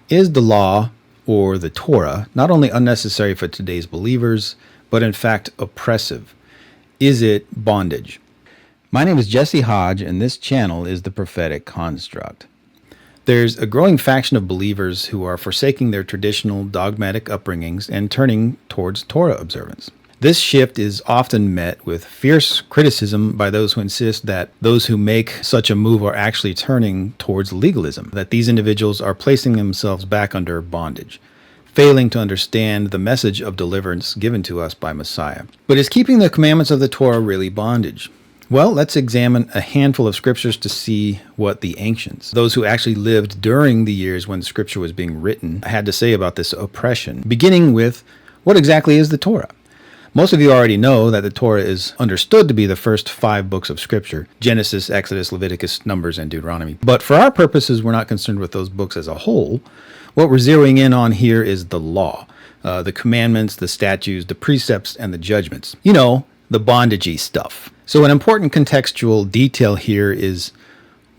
Is the law, or the Torah, not only unnecessary for today's believers, but in fact oppressive? Is it bondage? My name is Jesse Hodge, and this channel is the Prophetic Construct. There's a growing faction of believers who are forsaking their traditional dogmatic upbringings and turning towards Torah observance. This shift is often met with fierce criticism by those who insist that those who make such a move are actually turning towards legalism, that these individuals are placing themselves back under bondage, failing to understand the message of deliverance given to us by Messiah. But is keeping the commandments of the Torah really bondage? Well, let's examine a handful of scriptures to see what the ancients, those who actually lived during the years when scripture was being written, had to say about this oppression, beginning with what exactly is the Torah? Most of you already know that the Torah is understood to be the first 5 books of Scripture: Genesis, Exodus, Leviticus, Numbers, and Deuteronomy. But for our purposes, we're not concerned with those books as a whole. What we're zeroing in on here is the law, the commandments, the statutes, the precepts, and the judgments. You know, the bondagey stuff. So an important contextual detail here is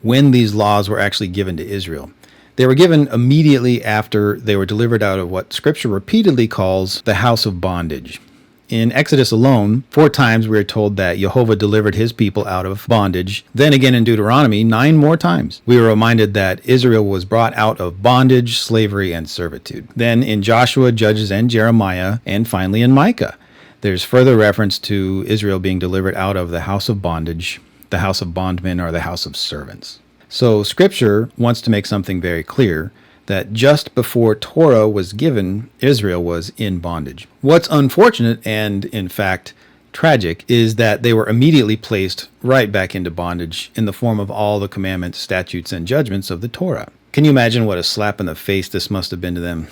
when these laws were actually given to Israel. They were given immediately after they were delivered out of what Scripture repeatedly calls the house of bondage. In Exodus alone, 4 times we are told that Jehovah delivered his people out of bondage. Then again in Deuteronomy, 9 more times, we are reminded that Israel was brought out of bondage, slavery, and servitude. Then in Joshua, Judges, and Jeremiah, and finally in Micah, there's further reference to Israel being delivered out of the house of bondage, the house of bondmen, or the house of servants. So Scripture wants to make something very clear, that just before Torah was given, Israel was in bondage. What's unfortunate and, in fact, tragic is that they were immediately placed right back into bondage in the form of all the commandments, statutes, and judgments of the Torah. Can you imagine what a slap in the face this must have been to them?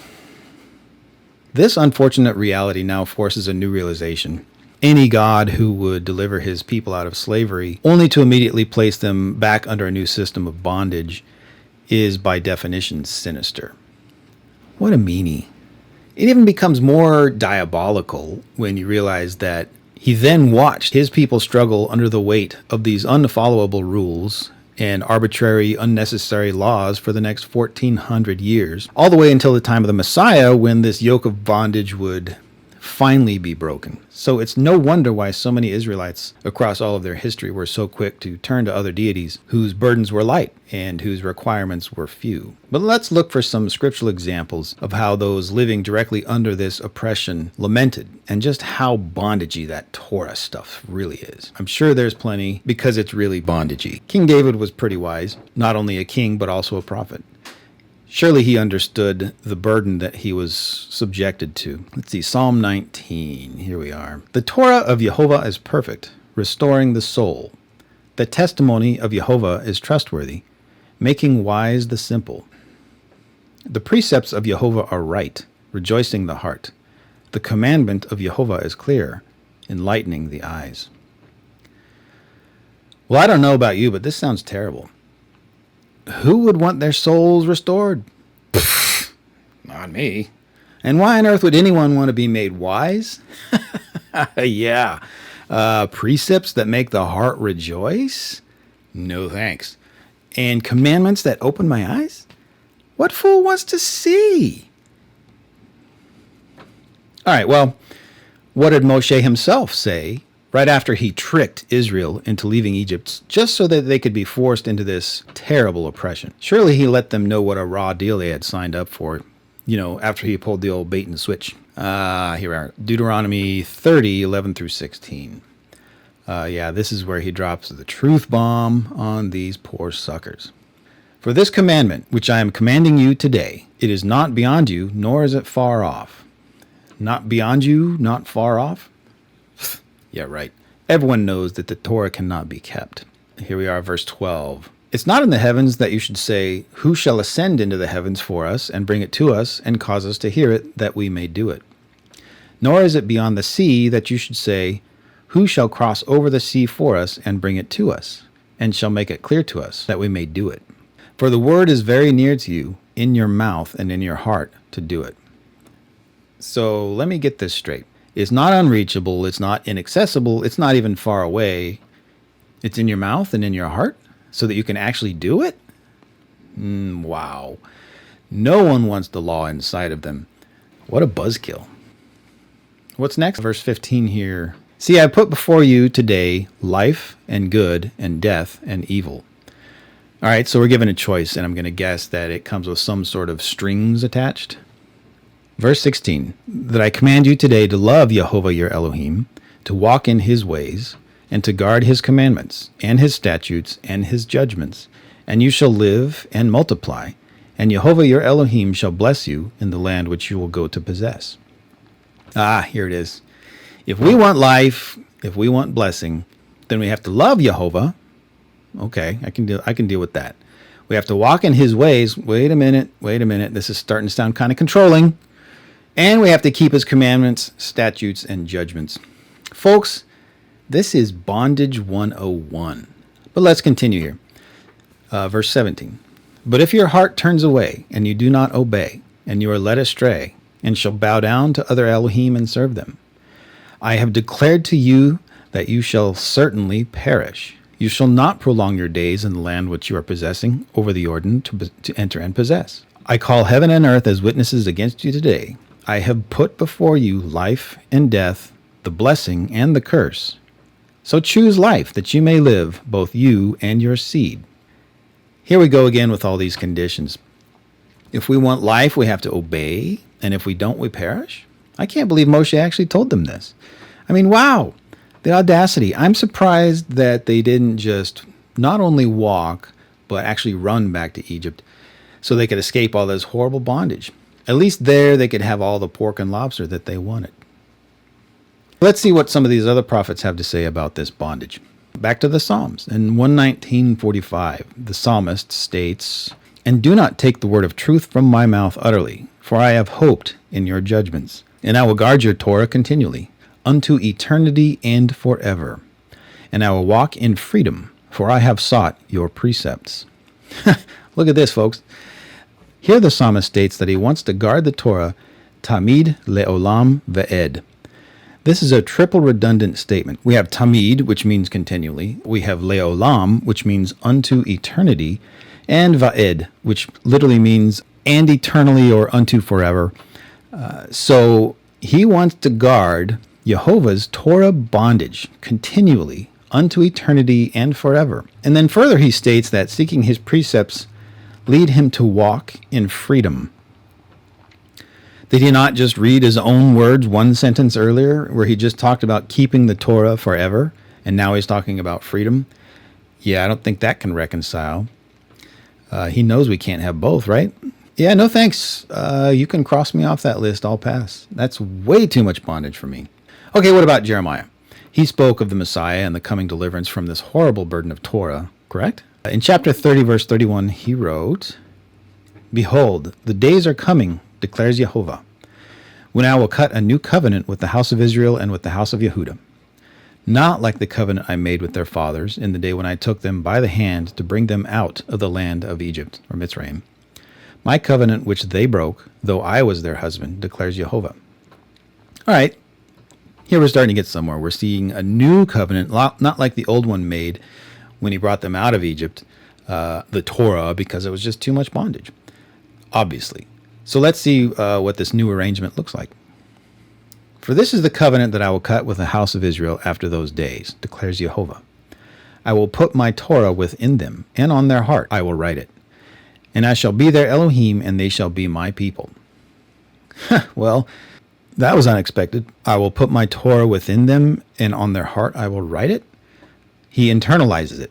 This unfortunate reality now forces a new realization. Any God who would deliver his people out of slavery, only to immediately place them back under a new system of bondage, is by definition sinister. What a meanie. It even becomes more diabolical when you realize that he then watched his people struggle under the weight of these unfollowable rules and arbitrary, unnecessary laws for the next 1400 years, all the way until the time of the Messiah, when this yoke of bondage would finally be broken. So it's no wonder why so many Israelites across all of their history were so quick to turn to other deities whose burdens were light and whose requirements were few. But let's look for some scriptural examples of how those living directly under this oppression lamented, and just how bondagey that Torah stuff really is. I'm sure there's plenty, because it's really bondagey. King David was pretty wise, not only a king but also a prophet. Surely he understood the burden that he was subjected to. Let's see, Psalm 19. Here we are. The Torah of Jehovah is perfect, restoring the soul. The testimony of Jehovah is trustworthy, making wise the simple. The precepts of Jehovah are right, rejoicing the heart. The commandment of Jehovah is clear, enlightening the eyes. Well, I don't know about you, but this sounds terrible. Who would want their souls restored? Not me. And why on earth would anyone want to be made wise? Yeah. Precepts that make the heart rejoice? No thanks. And commandments that open my eyes? What fool wants to see? All right, well, what did Moshe himself say right after he tricked Israel into leaving Egypt just so that they could be forced into this terrible oppression? Surely he let them know what a raw deal they had signed up for, after he pulled the old bait and switch. Here we are. Deuteronomy 30, 11 through 16. This is where he drops the truth bomb on these poor suckers. For this commandment, which I am commanding you today, it is not beyond you, nor is it far off. Not beyond you, not far off? Yeah, right. Everyone knows that the Torah cannot be kept. Here we are, verse 12. It's not in the heavens that you should say, who shall ascend into the heavens for us and bring it to us and cause us to hear it, that we may do it? Nor is it beyond the sea that you should say, who shall cross over the sea for us and bring it to us, and shall make it clear to us, that we may do it? For the word is very near to you, in your mouth and in your heart, to do it. So let me get this straight. It's not unreachable, it's not inaccessible, it's not even far away. It's in your mouth and in your heart, so that you can actually do it? Wow. No one wants the law inside of them. What a buzzkill. What's next? Verse 15 here. See, I put before you today life and good and death and evil. All right, so we're given a choice, and I'm going to guess that it comes with some sort of strings attached. Verse 16, that I command you today to love Yehovah your Elohim, to walk in his ways, and to guard his commandments, and his statutes, and his judgments, and you shall live and multiply, and Yehovah your Elohim shall bless you in the land which you will go to possess. Here it is. If we want life, if we want blessing, then we have to love Yehovah. Okay, I can deal with that. We have to walk in his ways. Wait a minute. This is starting to sound kind of controlling. And we have to keep his commandments, statutes, and judgments. Folks, this is Bondage 101. But let's continue here. Verse 17. But if your heart turns away, and you do not obey, and you are led astray, and shall bow down to other Elohim and serve them, I have declared to you that you shall certainly perish. You shall not prolong your days in the land which you are possessing over the Jordan to enter and possess. I call heaven and earth as witnesses against you today. I have put before you life and death, the blessing and the curse. So choose life, that you may live, both you and your seed. Here we go again with all these conditions. If we want life, we have to obey, and if we don't, we perish? I can't believe Moshe actually told them this. I mean, wow. The audacity. I'm surprised that they didn't just not only walk, but actually run back to Egypt so they could escape all this horrible bondage. At least there they could have all the pork and lobster that they wanted. Let's see what some of these other prophets have to say about this bondage. Back to the Psalms. In 119:45, the psalmist states, And do not take the word of truth from my mouth utterly, for I have hoped in your judgments, and I will guard your Torah continually, unto eternity and forever. And I will walk in freedom, for I have sought your precepts. Look at this, folks. Here the psalmist states that he wants to guard the Torah, tamid le'olam ve'ed. This is a triple redundant statement. We have tamid, which means continually. We have le'olam, which means unto eternity, and va'ed, which literally means and eternally or unto forever. So he wants to guard Yehovah's Torah bondage continually unto eternity and forever. And then further he states that seeking his precepts lead him to walk in freedom. Did he not just read his own words one sentence earlier where he just talked about keeping the Torah forever, and now he's talking about freedom? Yeah, I don't think that can reconcile. He knows we can't have both, right? Yeah, no thanks. You can cross me off that list. I'll pass. That's way too much bondage for me. Okay, what about Jeremiah? He spoke of the Messiah and the coming deliverance from this horrible burden of Torah, correct? In chapter 30, verse 31, he wrote, Behold, the days are coming, declares Yehovah, when I will cut a new covenant with the house of Israel and with the house of Yehudah, not like the covenant I made with their fathers in the day when I took them by the hand to bring them out of the land of Egypt, or Mitzrayim. My covenant which they broke, though I was their husband, declares Yehovah. All right, here we're starting to get somewhere. We're seeing a new covenant, not like the old one made when he brought them out of Egypt, the Torah, because it was just too much bondage, obviously. So let's see what this new arrangement looks like. For this is the covenant that I will cut with the house of Israel after those days, declares Yehovah. I will put my Torah within them, and on their heart I will write it. And I shall be their Elohim, and they shall be my people. Well, that was unexpected. I will put my Torah within them, and on their heart I will write it. He internalizes it.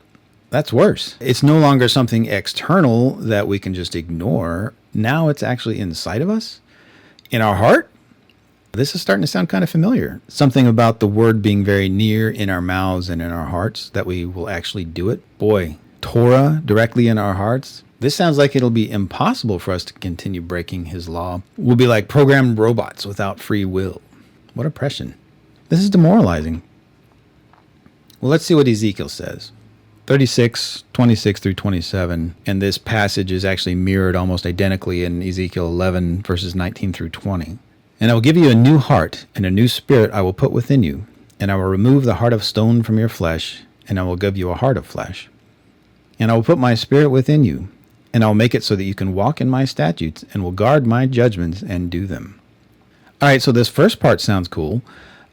That's worse. It's no longer something external that we can just ignore. Now it's actually inside of us, in our heart. This is starting to sound kind of familiar. Something about the word being very near in our mouths and in our hearts, that we will actually do it. Boy, Torah directly in our hearts. This sounds like it'll be impossible for us to continue breaking his law. We'll be like programmed robots without free will. What oppression. This is demoralizing. Well, let's see what Ezekiel says. 36, 26 through 27. And this passage is actually mirrored almost identically in Ezekiel 11, verses 19 through 20. And I will give you a new heart, and a new spirit I will put within you. And I will remove the heart of stone from your flesh, and I will give you a heart of flesh. And I will put my spirit within you, and I'll make it so that you can walk in my statutes and will guard my judgments and do them. All right, so this first part sounds cool.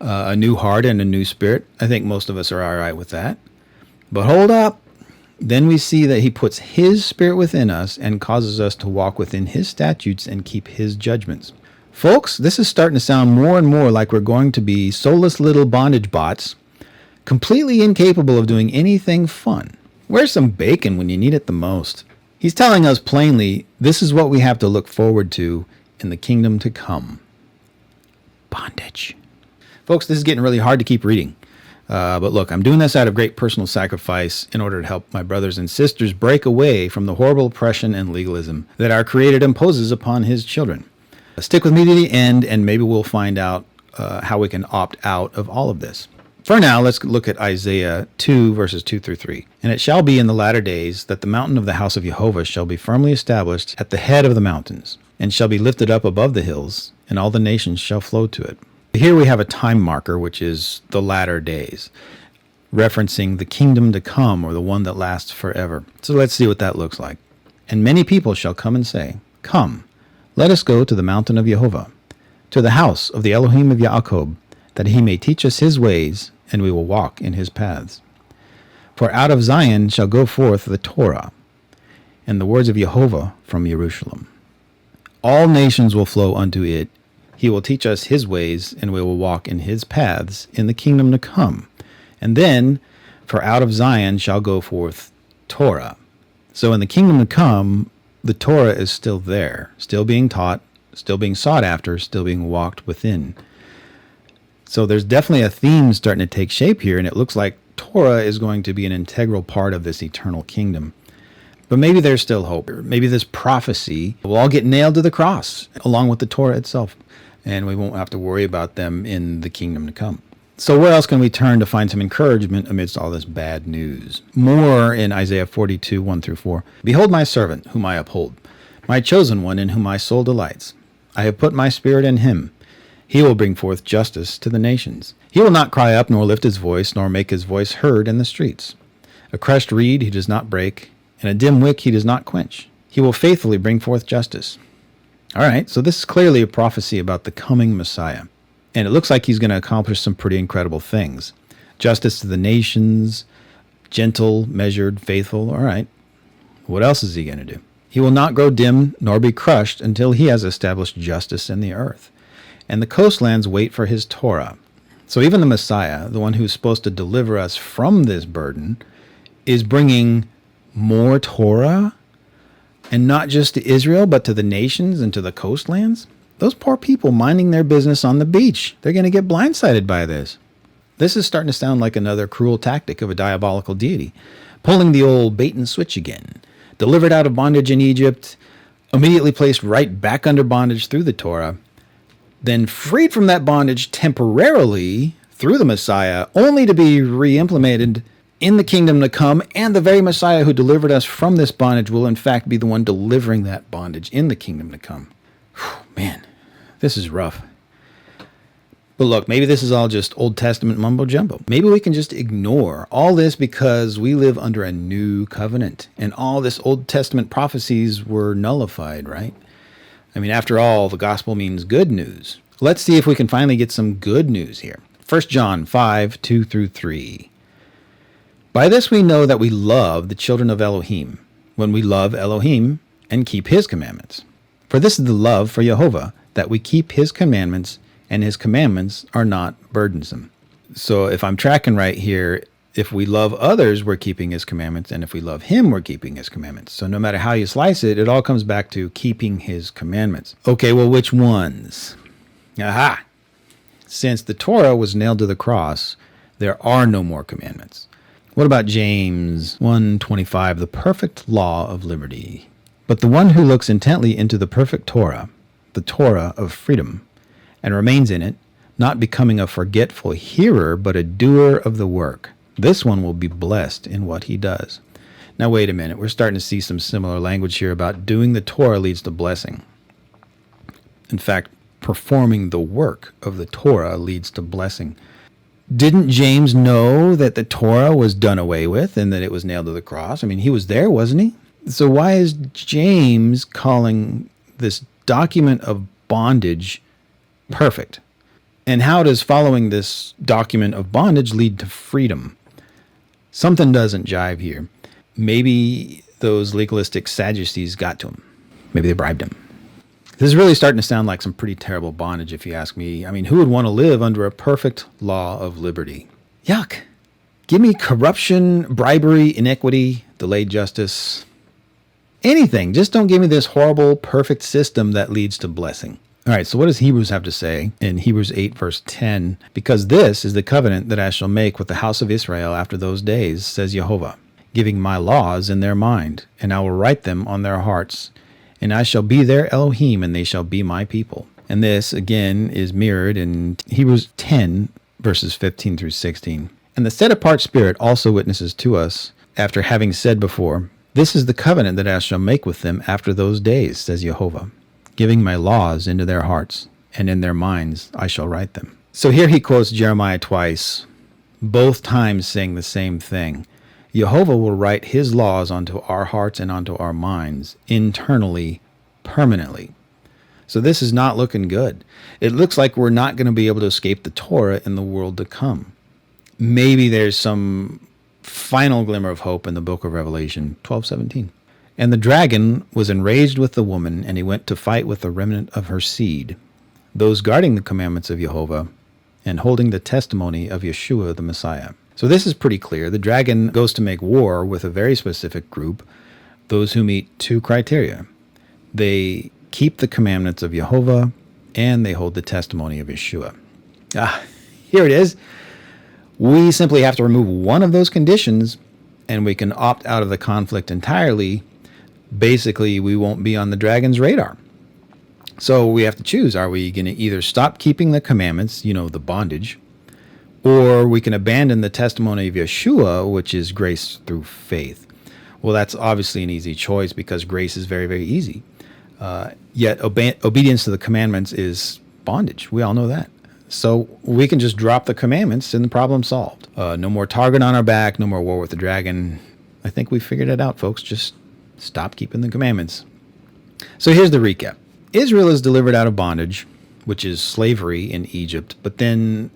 A new heart and a new spirit. I think most of us are all right with that. But hold up. Then we see that he puts his spirit within us and causes us to walk within his statutes and keep his judgments. Folks, this is starting to sound more and more like we're going to be soulless little bondage bots, completely incapable of doing anything fun. Where's some bacon when you need it the most? He's telling us plainly, this is what we have to look forward to in the kingdom to come. Bondage. Folks, this is getting really hard to keep reading. But look, I'm doing this out of great personal sacrifice in order to help my brothers and sisters break away from the horrible oppression and legalism that our Creator imposes upon his children. Stick with me to the end, and maybe we'll find out how we can opt out of all of this. For now, let's look at Isaiah 2, verses 2 through 3. And it shall be in the latter days that the mountain of the house of Jehovah shall be firmly established at the head of the mountains, and shall be lifted up above the hills, and all the nations shall flow to it. Here we have a time marker, which is the latter days, referencing the kingdom to come, or the one that lasts forever. So let's see what that looks like. And many people shall come and say, Come, let us go to the mountain of Jehovah, to the house of the Elohim of Yaakov, that he may teach us his ways, and we will walk in his paths. For out of Zion shall go forth the Torah, and the words of Jehovah from Jerusalem. All nations will flow unto it. He will teach us his ways, and we will walk in his paths in the kingdom to come. And then, for out of Zion shall go forth Torah. So in the kingdom to come, the Torah is still there, still being taught, still being sought after, still being walked within. So there's definitely a theme starting to take shape here, and it looks like Torah is going to be an integral part of this eternal kingdom. But maybe there's still hope. Maybe this prophecy will all get nailed to the cross, along with the Torah itself, and we won't have to worry about them in the kingdom to come. So where else can we turn to find some encouragement amidst all this bad news? More in Isaiah 42, 1 through 4. Behold my servant, whom I uphold, my chosen one, in whom my soul delights. I have put my spirit in him. He will bring forth justice to the nations. He will not cry up, nor lift his voice, nor make his voice heard in the streets. A crushed reed he does not break, and a dim wick he does not quench. He will faithfully bring forth justice. All right, so this is clearly a prophecy about the coming Messiah. And it looks like he's going to accomplish some pretty incredible things. Justice to the nations, gentle, measured, faithful. All right. What else is he going to do? He will not grow dim nor be crushed until he has established justice in the earth. And the coastlands wait for his Torah. So even the Messiah, the one who's supposed to deliver us from this burden, is bringing more Torah, and not just to Israel, but to the nations and to the coastlands. Those poor people minding their business on the beach, they're going to get blindsided by this. This is starting to sound like another cruel tactic of a diabolical deity, pulling the old bait and switch again. Delivered out of bondage in Egypt, immediately placed right back under bondage through the Torah, then freed from that bondage temporarily through the Messiah, only to be re-implemented in the kingdom to come, and the very Messiah who delivered us from this bondage will in fact be the one delivering that bondage in the kingdom to come. Whew, man, this is rough. But look, maybe this is all just Old Testament mumbo-jumbo. Maybe we can just ignore all this because we live under a new covenant, and all this Old Testament prophecies were nullified, right? I mean, after all, the gospel means good news. Let's see if we can finally get some good news here. 1 John 5, 2 through 3. By this we know that we love the children of Elohim, when we love Elohim and keep his commandments. For this is the love for Jehovah, that we keep his commandments, and his commandments are not burdensome. So if I'm tracking right here, if we love others, we're keeping his commandments, and if we love him, we're keeping his commandments. So no matter how you slice it, it all comes back to keeping his commandments. Okay, well, which ones? Aha! Since the Torah was nailed to the cross, there are no more commandments. What about James 1:25, the perfect law of liberty? But the one who looks intently into the perfect Torah, the Torah of freedom, and remains in it, not becoming a forgetful hearer, but a doer of the work, this one will be blessed in what he does. Now wait a minute, we're starting to see some similar language here about doing the Torah leads to blessing. In fact, performing the work of the Torah leads to blessing. Didn't James know that the Torah was done away with and that it was nailed to the cross? I mean, he was there, wasn't he? So why is James calling this document of bondage perfect? And how does following this document of bondage lead to freedom? Something doesn't jive here. Maybe those legalistic Sadducees got to him. Maybe they bribed him. This is really starting to sound like some pretty terrible bondage, if you ask me. I mean, who would want to live under a perfect law of liberty? Yuck. Give me corruption, bribery, inequity, delayed justice, anything. Just don't give me this horrible, perfect system that leads to blessing. All right, so what does Hebrews have to say in Hebrews 8, verse 10? Because this is the covenant that I shall make with the house of Israel after those days, says Jehovah, giving my laws in their mind, and I will write them on their hearts. And I shall be their Elohim, and they shall be my people. And this, again, is mirrored in Hebrews 10, verses 15 through 16. And the set-apart Spirit also witnesses to us, after having said before, this is the covenant that I shall make with them after those days, says Jehovah, giving my laws into their hearts, and in their minds I shall write them. So here he quotes Jeremiah twice, both times saying the same thing. Jehovah will write his laws onto our hearts and onto our minds, internally, permanently. So this is not looking good. It looks like we're not going to be able to escape the Torah in the world to come. Maybe there's some final glimmer of hope in the book of Revelation 12:17. And the dragon was enraged with the woman, and he went to fight with the remnant of her seed, those guarding the commandments of Jehovah and holding the testimony of Yeshua the Messiah. So this is pretty clear. The dragon goes to make war with a very specific group, those who meet two criteria. They keep the commandments of Jehovah, and they hold the testimony of Yeshua. Here it is. We simply have to remove one of those conditions, and we can opt out of the conflict entirely. Basically, we won't be on the dragon's radar. So we have to choose. Are we going to either stop keeping the commandments, the bondage, or we can abandon the testimony of Yeshua, which is grace through faith? Well, that's obviously an easy choice because grace is very, very easy. Yet obedience to the commandments is bondage. We all know that. So we can just drop the commandments and the problem solved. No more target on our back, no more war with the dragon. I think we figured it out, folks. Just stop keeping the commandments. So here's the recap. Israel is delivered out of bondage, which is slavery in Egypt, but then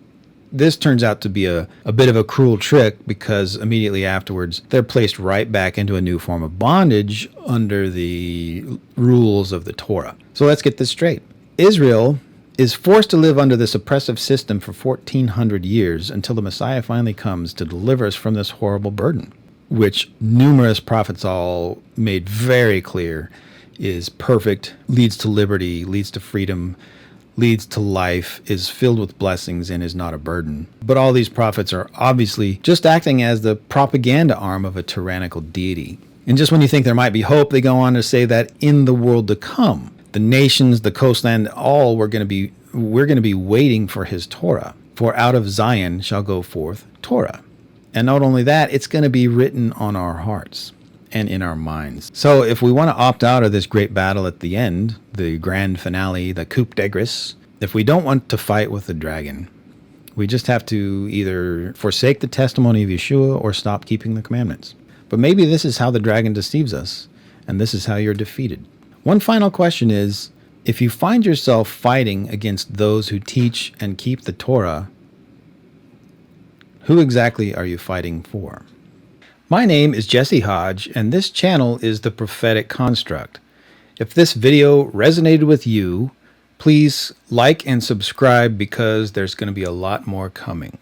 this turns out to be a bit of a cruel trick because immediately afterwards, they're placed right back into a new form of bondage under the rules of the Torah. So let's get this straight. Israel is forced to live under this oppressive system for 1,400 years until the Messiah finally comes to deliver us from this horrible burden, which numerous prophets all made very clear is perfect, leads to liberty, leads to freedom, leads to life, is filled with blessings, and is not a burden. But all these prophets are obviously just acting as the propaganda arm of a tyrannical deity. And just when you think there might be hope, they go on to say that in the world to come, the nations, the coastland, all we're going to be waiting for his Torah. For out of Zion shall go forth Torah. And not only that, it's going to be written on our hearts and in our minds. So if we want to opt out of this great battle at the end, the grand finale, the coup de grace, if we don't want to fight with the dragon, we just have to either forsake the testimony of Yeshua or stop keeping the commandments. But maybe this is how the dragon deceives us, and this is how you're defeated. One final question is, if you find yourself fighting against those who teach and keep the Torah, who exactly are you fighting for? My name is Jesse Hodge, and this channel is the Prophetic Construct. If this video resonated with you, please like and subscribe because there's going to be a lot more coming.